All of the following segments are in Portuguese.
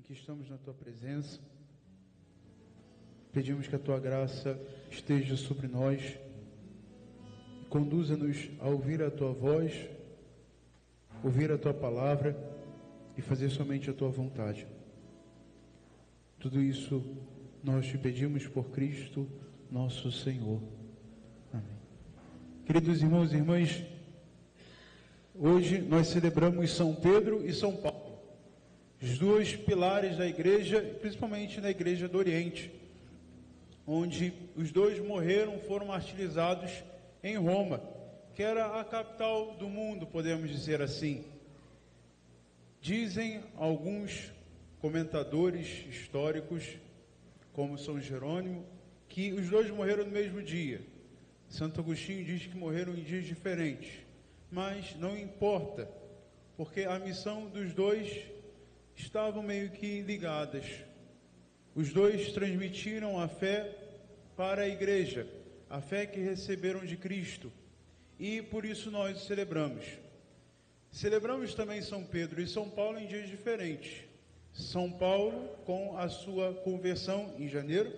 aqui estamos na Tua presença. Pedimos que a Tua graça esteja sobre nós. Conduza-nos a ouvir a Tua voz, ouvir a Tua palavra e fazer somente a Tua vontade. Tudo isso nós te pedimos por Cristo, nosso Senhor. Amém. Queridos irmãos e irmãs, hoje nós celebramos São Pedro e São Paulo, os dois pilares da igreja, principalmente na igreja do Oriente, onde os dois morreram, foram martirizados em Roma, que era a capital do mundo, podemos dizer assim. Dizem alguns comentadores históricos, como São Jerônimo, que os dois morreram no mesmo dia. Santo Agostinho diz que morreram em dias diferentes, mas não importa, porque a missão dos dois estavam meio que ligadas. Os dois transmitiram a fé para a igreja, a fé que receberam de Cristo, e por isso nós o celebramos. Celebramos também São Pedro e São Paulo em dias diferentes. São Paulo com a sua conversão em janeiro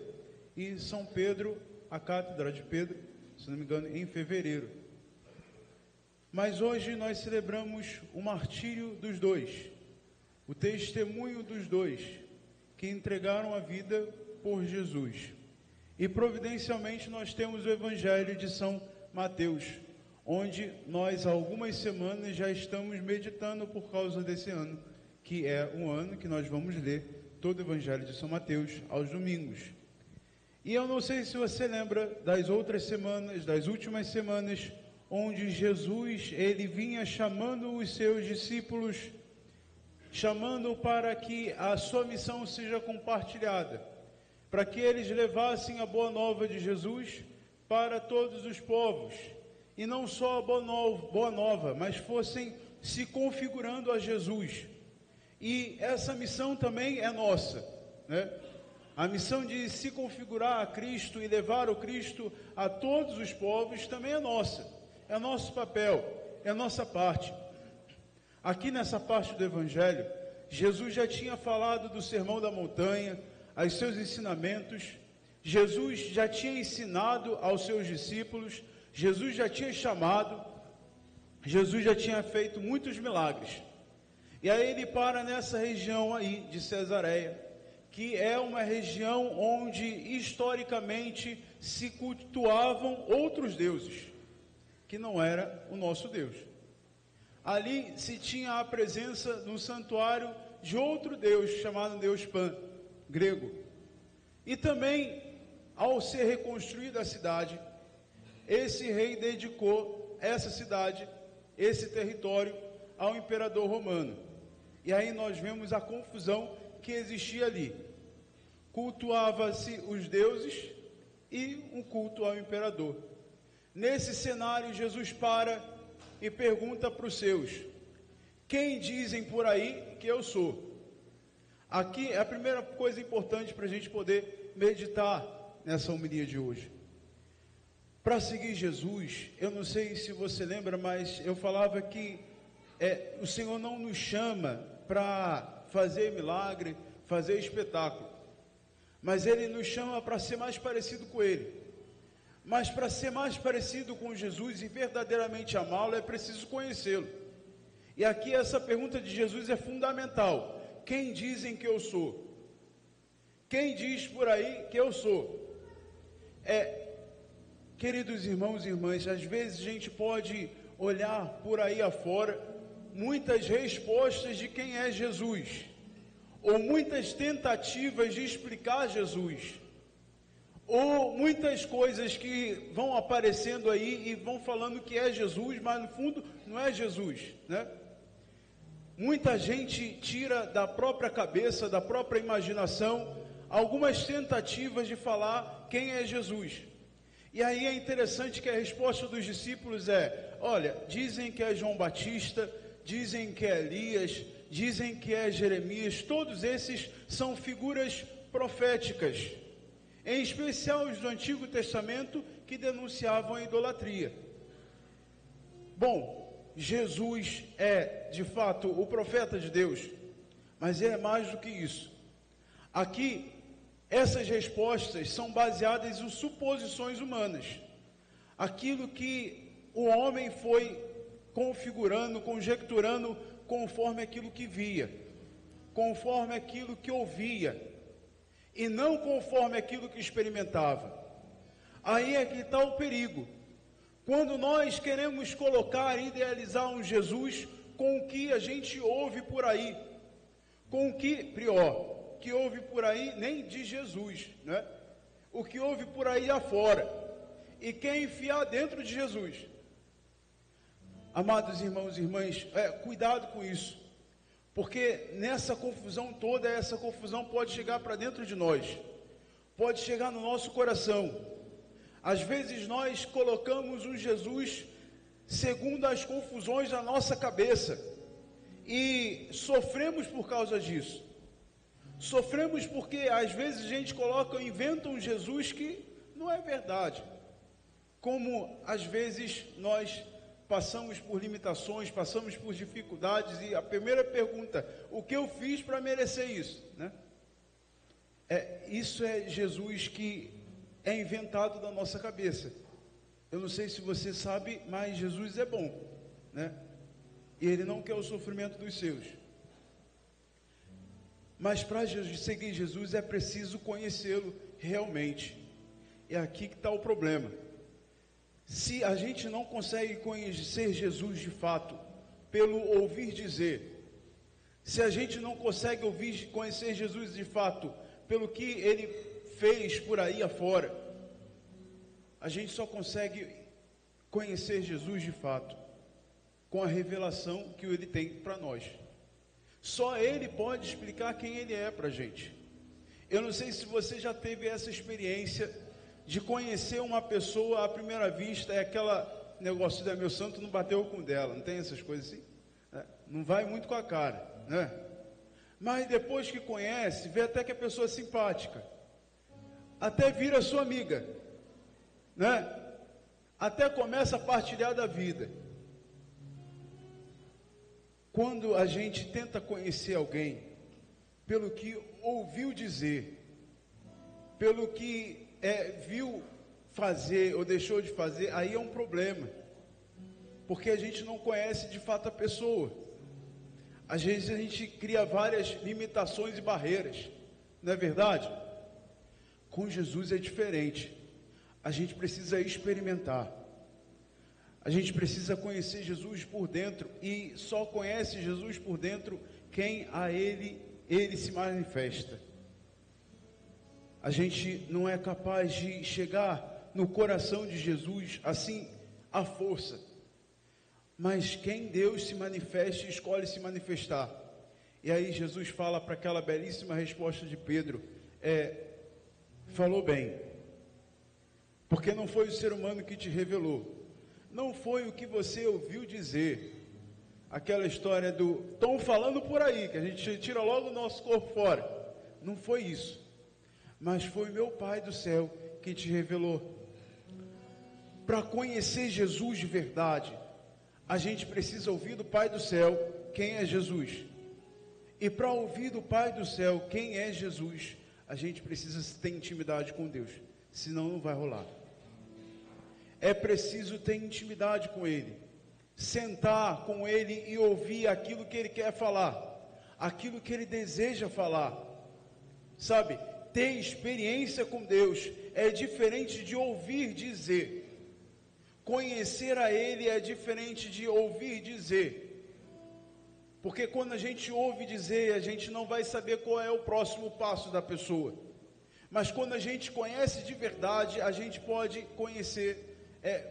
e São Pedro, a Cátedra de Pedro, se não me engano, em fevereiro. Mas hoje nós celebramos o martírio dos dois, o testemunho dos dois que entregaram a vida por Jesus. E providencialmente nós temos o Evangelho de São Mateus, onde nós há algumas semanas já estamos meditando por causa desse ano, que é um ano que nós vamos ler todo o Evangelho de São Mateus aos domingos. E eu não sei se você lembra das outras semanas, das últimas semanas, onde Jesus, ele vinha chamando os seus discípulos, chamando para que a sua missão seja compartilhada, para que eles levassem a boa nova de Jesus para todos os povos, e não só a boa nova, mas fossem se configurando a Jesus. E essa missão também é nossa, né? A missão de se configurar a Cristo e levar o Cristo a todos os povos também é nossa, é nosso papel, é nossa parte. Aqui nessa parte do Evangelho, Jesus já tinha falado do Sermão da Montanha, aos seus ensinamentos. Jesus já tinha ensinado aos seus discípulos, Jesus já tinha chamado, Jesus já tinha feito muitos milagres. E aí ele para nessa região aí de Cesareia, que é uma região onde historicamente se cultuavam outros deuses, que não era o nosso Deus. Ali se tinha a presença no santuário de outro Deus, chamado Deus Pan, grego. E também, ao ser reconstruída a cidade, esse rei dedicou essa cidade, esse território, ao imperador romano. E aí nós vemos a confusão que existia ali. Cultuava-se os deuses e um culto ao imperador. Nesse cenário, Jesus para e pergunta para os seus: quem dizem por aí que eu sou? Aqui é a primeira coisa importante para a gente poder meditar nessa homilia de hoje. Para seguir Jesus, eu não sei se você lembra, mas eu falava que o Senhor não nos chama para fazer milagre, fazer espetáculo, mas Ele nos chama para ser mais parecido com Ele. Mas para ser mais parecido com Jesus e verdadeiramente amá-lo, é preciso conhecê-lo. E aqui essa pergunta de Jesus é fundamental. Quem dizem que eu sou? Quem diz por aí que eu sou? Queridos irmãos e irmãs, às vezes a gente pode olhar por aí afora muitas respostas de quem é Jesus, ou muitas tentativas de explicar Jesus, ou muitas coisas que vão aparecendo aí e vão falando que é Jesus, mas no fundo não é Jesus, né? Muita gente tira da própria cabeça, da própria imaginação, algumas tentativas de falar quem é Jesus. E aí é interessante que a resposta dos discípulos olha, dizem que é João Batista, dizem que é Elias, dizem que é Jeremias, todos esses são figuras proféticas, em especial os do Antigo Testamento, que denunciavam a idolatria. Bom, Jesus é, de fato, o profeta de Deus, mas é mais do que isso. Aqui, essas respostas são baseadas em suposições humanas. Aquilo que o homem foi configurando, conjecturando, conforme aquilo que via, conforme aquilo que ouvia, e não conforme aquilo que experimentava. Aí é que está o perigo. Quando nós queremos colocar, idealizar um Jesus com o que a gente ouve por aí, com o que, pior, que ouve por aí nem de Jesus, né? O que ouve por aí afora, e quer enfiar dentro de Jesus. Amados irmãos e irmãs, cuidado com isso, porque nessa confusão toda, essa confusão pode chegar para dentro de nós, pode chegar no nosso coração. Às vezes nós colocamos um Jesus segundo as confusões da nossa cabeça, e sofremos por causa disso. Sofremos porque às vezes a gente inventa um Jesus que não é verdade. Como às vezes nós passamos por limitações, passamos por dificuldades, e a primeira pergunta: o que eu fiz para merecer isso, né? Isso é Jesus que é inventado da nossa cabeça. Eu não sei se você sabe, mas Jesus é bom, né? E Ele não quer o sofrimento dos seus. Mas para seguir Jesus é preciso conhecê-lo realmente. É aqui que está o problema. Se a gente não consegue conhecer Jesus de fato, pelo ouvir dizer, se a gente não consegue conhecer Jesus de fato, pelo que Ele fez por aí afora, a gente só consegue conhecer Jesus de fato com a revelação que Ele tem para nós. Só Ele pode explicar quem Ele é para a gente. Eu não sei se você já teve essa experiência de conhecer uma pessoa à primeira vista, é aquela negócio da meu santo não bateu com dela, não tem essas coisas assim? Não vai muito com a cara, né? Mas depois que conhece, vê até que a pessoa é simpática, até vira sua amiga, né? Até começa a partilhar da vida. Quando a gente tenta conhecer alguém pelo que ouviu dizer, pelo que viu fazer ou deixou de fazer, aí é um problema, porque a gente não conhece de fato a pessoa. Às vezes a gente cria várias limitações e barreiras, não é verdade? Com Jesus é diferente. A gente precisa experimentar, a gente precisa conhecer Jesus por dentro, e só conhece Jesus por dentro quem a Ele se manifesta. A gente não é capaz de chegar no coração de Jesus assim à força, mas quem Deus se manifesta, escolhe se manifestar. E aí Jesus fala para aquela belíssima resposta de Pedro, falou bem, porque não foi o ser humano que te revelou, não foi o que você ouviu dizer, aquela história do estão falando por aí, que a gente tira logo o nosso corpo fora, não foi isso, mas foi meu Pai do céu que te revelou. Para conhecer Jesus de verdade, a gente precisa ouvir do Pai do céu quem é Jesus, e para ouvir do Pai do céu quem é Jesus, a gente precisa ter intimidade com Deus, senão não vai rolar. É preciso ter intimidade com Ele, sentar com Ele e ouvir aquilo que Ele quer falar, aquilo que Ele deseja falar, sabe? Ter experiência com Deus é diferente de ouvir dizer. Conhecer a Ele é diferente de ouvir dizer. Porque quando a gente ouve dizer, a gente não vai saber qual é o próximo passo da pessoa. Mas quando a gente conhece de verdade, a gente pode conhecer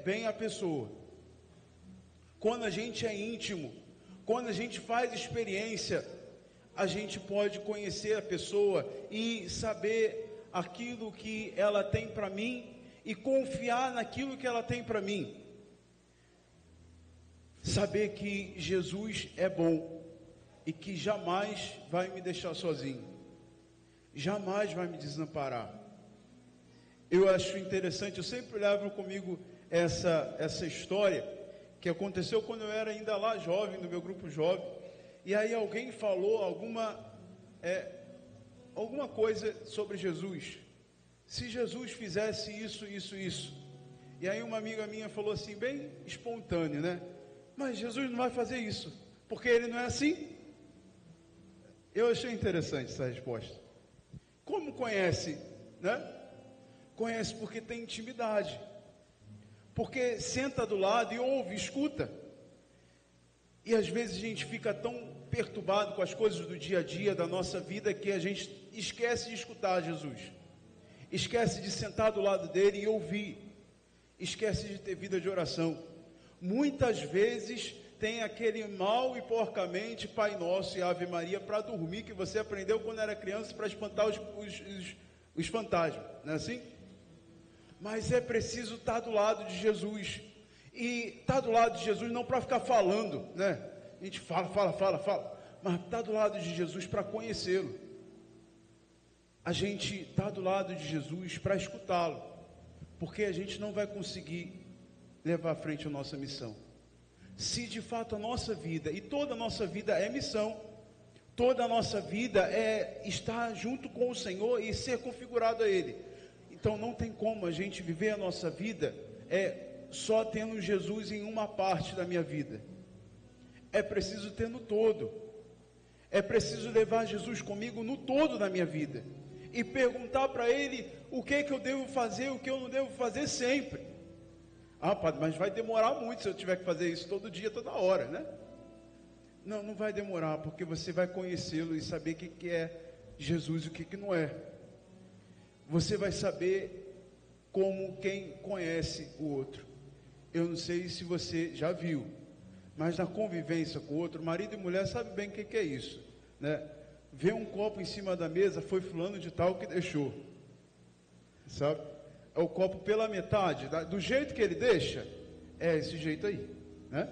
bem a pessoa. Quando a gente é íntimo, quando a gente faz experiência, a gente pode conhecer a pessoa e saber aquilo que ela tem para mim e confiar naquilo que ela tem para mim. Saber que Jesus é bom e que jamais vai me deixar sozinho, jamais vai me desamparar. Eu acho interessante, eu sempre levo comigo essa história que aconteceu quando eu era ainda lá jovem, no meu grupo jovem, e aí alguém falou alguma coisa sobre Jesus. Se Jesus fizesse isso, isso, isso. E aí uma amiga minha falou assim, bem espontâneo, né? Mas Jesus não vai fazer isso, porque ele não é assim? Eu achei interessante essa resposta. Como conhece, né? Conhece porque tem intimidade. Porque senta do lado e ouve, escuta. E às vezes a gente fica tão perturbado com as coisas do dia a dia, da nossa vida, que a gente esquece de escutar Jesus. Esquece de sentar do lado dele e ouvir. Esquece de ter vida de oração. Muitas vezes tem aquele mal e porcamente Pai Nosso e Ave Maria para dormir, que você aprendeu quando era criança para espantar os fantasmas, não é assim? Mas é preciso estar do lado de Jesus. E estar do lado de Jesus não para ficar falando, né? A gente fala, mas estar do lado de Jesus para conhecê-lo. A gente está do lado de Jesus para escutá-lo, porque a gente não vai conseguir levar à frente a nossa missão. Se de fato a nossa vida, e toda a nossa vida é missão, toda a nossa vida é estar junto com o Senhor e ser configurado a Ele. Então não tem como a gente viver a nossa vida só tendo Jesus em uma parte da minha vida. É preciso ter no todo. É preciso levar Jesus comigo no todo da minha vida. E perguntar para Ele o que eu devo fazer, o que eu não devo fazer sempre. Ah, padre, mas vai demorar muito se eu tiver que fazer isso todo dia, toda hora, né? Não, não vai demorar, porque você vai conhecê-lo e saber o que é Jesus e o que não é. Você vai saber como quem conhece o outro. Eu não sei se você já viu, mas na convivência com o outro, marido e mulher sabe bem o que é isso, né? Vê um copo em cima da mesa, foi fulano de tal que deixou, sabe? É o copo pela metade, do jeito que ele deixa, é esse jeito aí, né?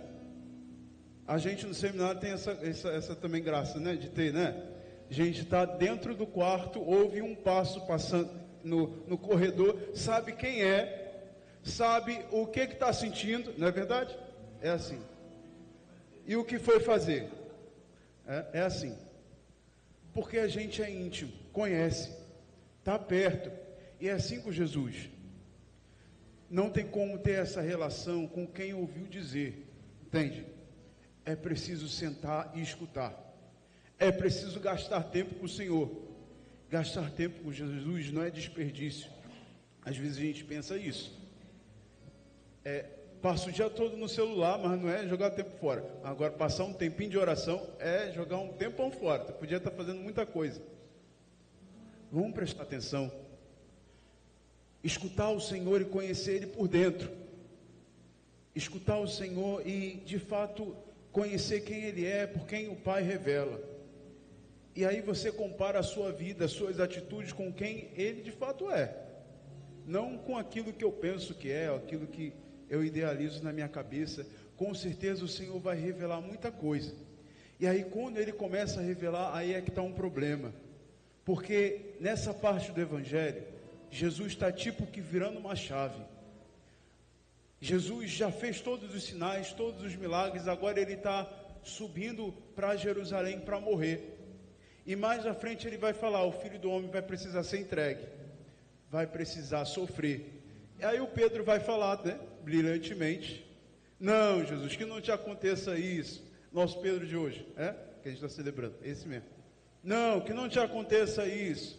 A gente no seminário tem essa também graça, né? De ter, né? A gente está dentro do quarto, ouve um passo passando no corredor, sabe quem é, sabe o que está sentindo, não é verdade? É assim. E o que foi fazer? É assim. Porque a gente é íntimo, conhece, está perto. E é assim com Jesus. Não tem como ter essa relação com quem ouviu dizer, entende? É preciso sentar e escutar. É preciso gastar tempo com o Senhor. Gastar tempo com Jesus não é desperdício. Às vezes a gente pensa isso. Passa o dia todo no celular, mas não é jogar tempo fora. Agora, passar um tempinho de oração é jogar um tempão fora. Você podia estar fazendo muita coisa. Vamos prestar atenção. Escutar o Senhor e conhecer Ele por dentro. Escutar o Senhor e, de fato, conhecer quem Ele é, por quem o Pai revela. E aí você compara a sua vida, as suas atitudes com quem Ele de fato é. Não com aquilo que eu penso que é, aquilo que eu idealizo na minha cabeça. Com certeza o Senhor vai revelar muita coisa. E aí quando Ele começa a revelar, aí é que está um problema. Porque nessa parte do Evangelho, Jesus está tipo que virando uma chave. Jesus já fez todos os sinais, todos os milagres, agora Ele está subindo para Jerusalém para morrer. E mais à frente Ele vai falar, o Filho do Homem vai precisar ser entregue, vai precisar sofrer. E aí o Pedro vai falar, né, brilhantemente, não, Jesus, que não te aconteça isso. Nosso Pedro de hoje, que a gente está celebrando, esse mesmo. Não, que não te aconteça isso.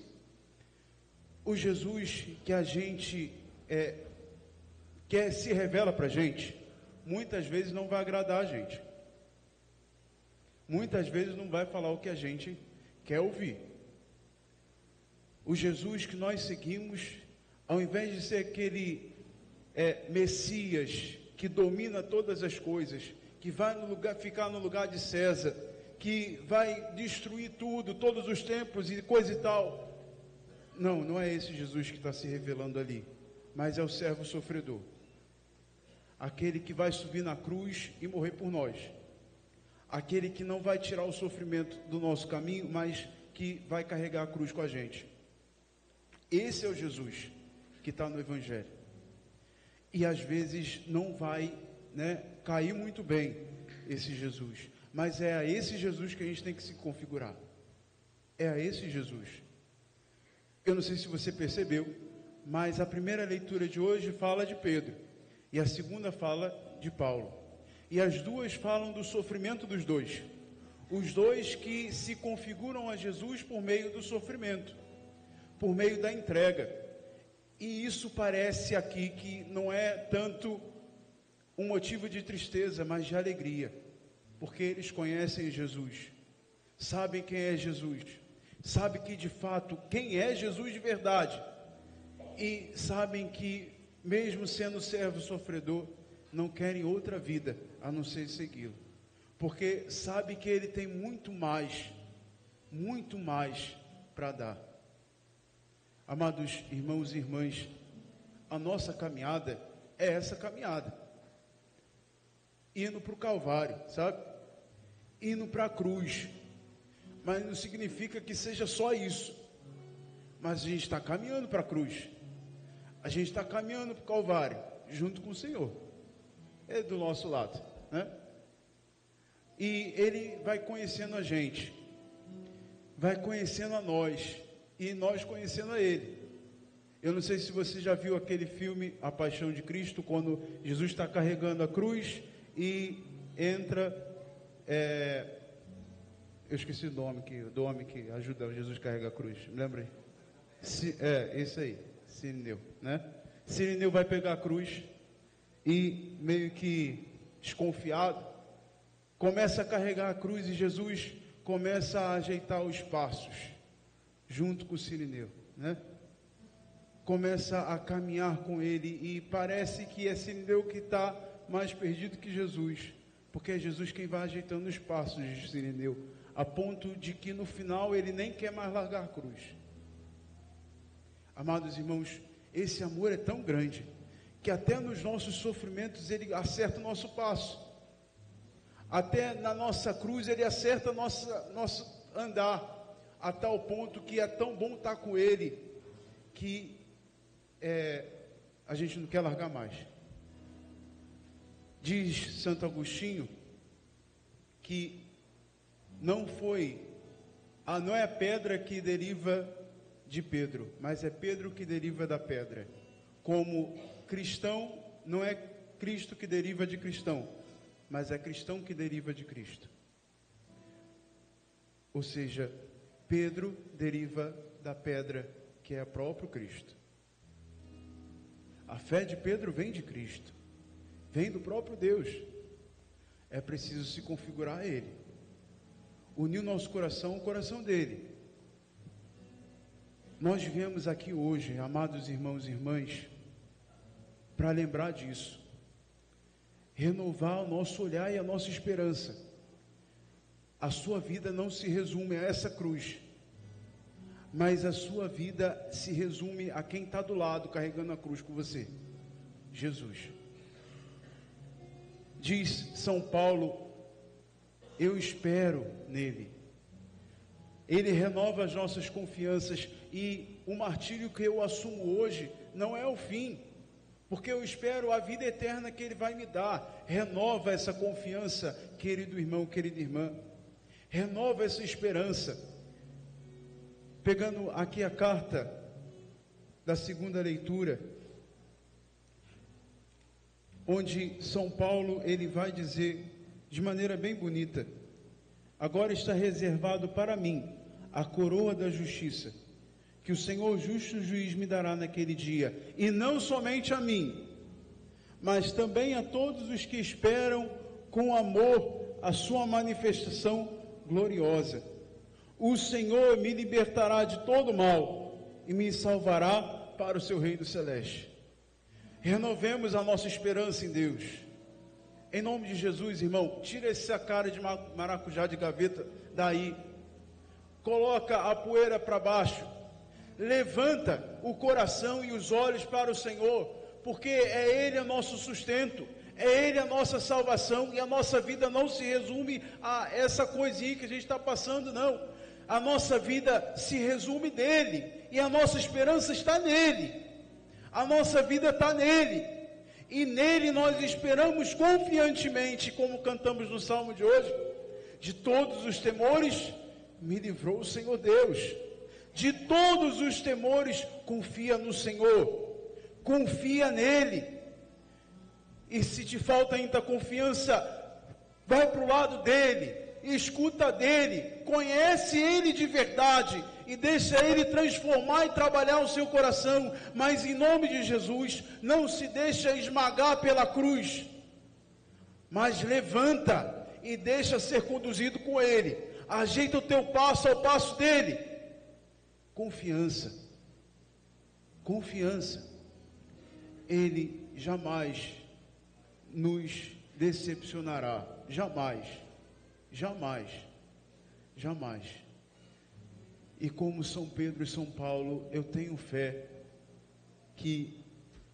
O Jesus que a gente se revela para a gente, muitas vezes não vai agradar a gente. Muitas vezes não vai falar o que a gente quer ouvir. O Jesus que nós seguimos, ao invés de ser aquele Messias que domina todas as coisas, que vai ficar no lugar de César, que vai destruir tudo, todos os templos e coisa e tal. Não, não é esse Jesus que está se revelando ali, mas é o servo sofredor, aquele que vai subir na cruz e morrer por nós, aquele que não vai tirar o sofrimento do nosso caminho, mas que vai carregar a cruz com a gente. Esse é o Jesus que está no Evangelho. E às vezes não vai, cair muito bem esse Jesus, mas é a esse Jesus que a gente tem que se configurar. É a esse Jesus. Eu não sei se você percebeu, mas a primeira leitura de hoje fala de Pedro, e a segunda fala de Paulo. E as duas falam do sofrimento dos dois. Os dois que se configuram a Jesus por meio do sofrimento, por meio da entrega. E isso parece aqui que não é tanto um motivo de tristeza, mas de alegria, porque eles conhecem Jesus, sabem quem é Jesus, sabem que de fato quem é Jesus de verdade, e sabem que mesmo sendo servo sofredor, não querem outra vida a não ser segui-lo, porque sabe que ele tem muito mais para dar. Amados irmãos e irmãs, a nossa caminhada é essa caminhada, indo para o Calvário, sabe? Indo para a cruz, mas não significa que seja só isso, mas a gente está caminhando para a cruz, a gente está caminhando para o Calvário, junto com o Senhor, é do nosso lado, né? E Ele vai conhecendo a gente, vai conhecendo a nós, e nós conhecendo a Ele. Eu não sei se você já viu aquele filme A Paixão de Cristo, quando Jesus está carregando a cruz e entra, eu esqueci o nome do homem que ajuda Jesus a carregar a cruz, me lembra aí? Esse aí, Cirineu, né? Cirineu vai pegar a cruz e meio que desconfiado, começa a carregar a cruz e Jesus começa a ajeitar os passos, junto com o Cirineu, né? Começa a caminhar com ele e parece que é Cirineu que está mais perdido que Jesus, porque é Jesus quem vai ajeitando os passos de Cirineu, a ponto de que no final ele nem quer mais largar a cruz. Amados irmãos, esse amor é tão grande, que até nos nossos sofrimentos ele acerta o nosso passo, até na nossa cruz ele acerta nosso andar, a tal ponto que é tão bom estar com Ele, que a gente não quer largar mais. Diz Santo Agostinho, que não é a pedra que deriva de Pedro, mas é Pedro que deriva da pedra. Como cristão, não é Cristo que deriva de cristão, mas é cristão que deriva de Cristo. Ou seja, Pedro deriva da pedra, que é o próprio Cristo. A fé de Pedro vem de Cristo, vem do próprio Deus. É preciso se configurar a Ele, unir o nosso coração ao coração dele. Nós viemos aqui hoje, amados irmãos e irmãs, para lembrar disso, renovar o nosso olhar e a nossa esperança. A sua vida não se resume a essa cruz, mas a sua vida se resume a quem está do lado carregando a cruz com você, Jesus. Diz São Paulo, eu espero nele. Ele renova as nossas confianças, e o martírio que eu assumo hoje não é o fim, porque eu espero a vida eterna que Ele vai me dar. Renova essa confiança, querido irmão, querida irmã. Renova essa esperança. Pegando aqui a carta da segunda leitura, onde São Paulo ele vai dizer de maneira bem bonita: agora está reservado para mim a coroa da justiça, que o Senhor justo juiz me dará naquele dia, e não somente a mim, mas também a todos os que esperam com amor a sua manifestação gloriosa. O Senhor me libertará de todo mal e me salvará para o seu reino celeste. Renovemos a nossa esperança em Deus. Em nome de Jesus, irmão, tira essa cara de maracujá de gaveta daí. Coloca a poeira para baixo. Levanta o coração e os olhos para o Senhor, porque é Ele o nosso sustento, é Ele a nossa salvação, e a nossa vida não se resume a essa coisinha que a gente está passando, não. A nossa vida se resume nele, e a nossa esperança está nele, a nossa vida está nele, e nele nós esperamos confiantemente, como cantamos no Salmo de hoje: de todos os temores me livrou o Senhor Deus. de todos os temores, confia no Senhor, confia nele. E se te falta ainda confiança, vai para o lado dele, escuta dele, conhece ele de verdade e deixa ele transformar e trabalhar o seu coração. Mas em nome de Jesus, não se deixa esmagar pela cruz, mas levanta e deixa ser conduzido com ele. Ajeita o teu passo ao passo dele. Confiança, confiança. Ele jamais nos decepcionará, jamais, jamais, jamais. E como São Pedro e São Paulo, eu tenho fé que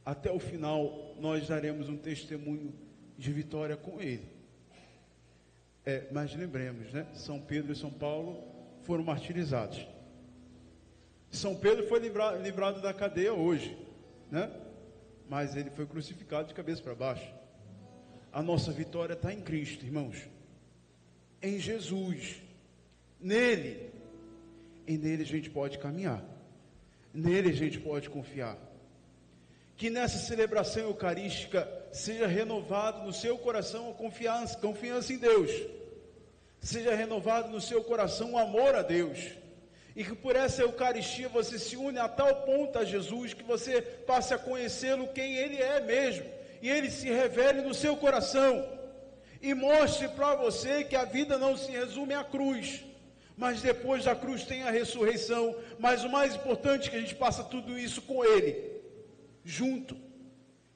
até o final nós daremos um testemunho de vitória com ele. Mas lembremos, né? São Pedro e São Paulo foram martirizados. São Pedro foi livrado da cadeia hoje, né? Mas ele foi crucificado de cabeça para baixo. A nossa vitória está em Cristo, irmãos, em Jesus, nele, e nele a gente pode caminhar, nele a gente pode confiar. Que nessa celebração eucarística seja renovado no seu coração a confiança em Deus, seja renovado no seu coração o amor a Deus, e que por essa Eucaristia você se une a tal ponto a Jesus, que você passe a conhecê-lo quem ele é mesmo, e ele se revele no seu coração, e mostre para você que a vida não se resume à cruz, mas depois da cruz tem a ressurreição. Mas o mais importante é que a gente passa tudo isso com ele, junto,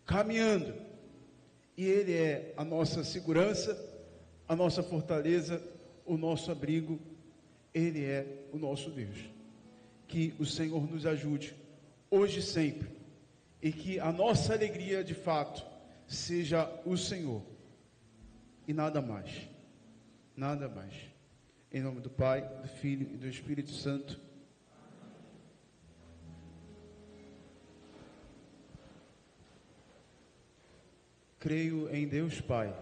caminhando, e ele é a nossa segurança, a nossa fortaleza, o nosso abrigo. Ele é o nosso Deus. Que o Senhor nos ajude hoje e sempre, e que a nossa alegria de fato seja o Senhor e nada mais, nada mais. Em nome do Pai, do Filho e do Espírito Santo. Creio em Deus Pai,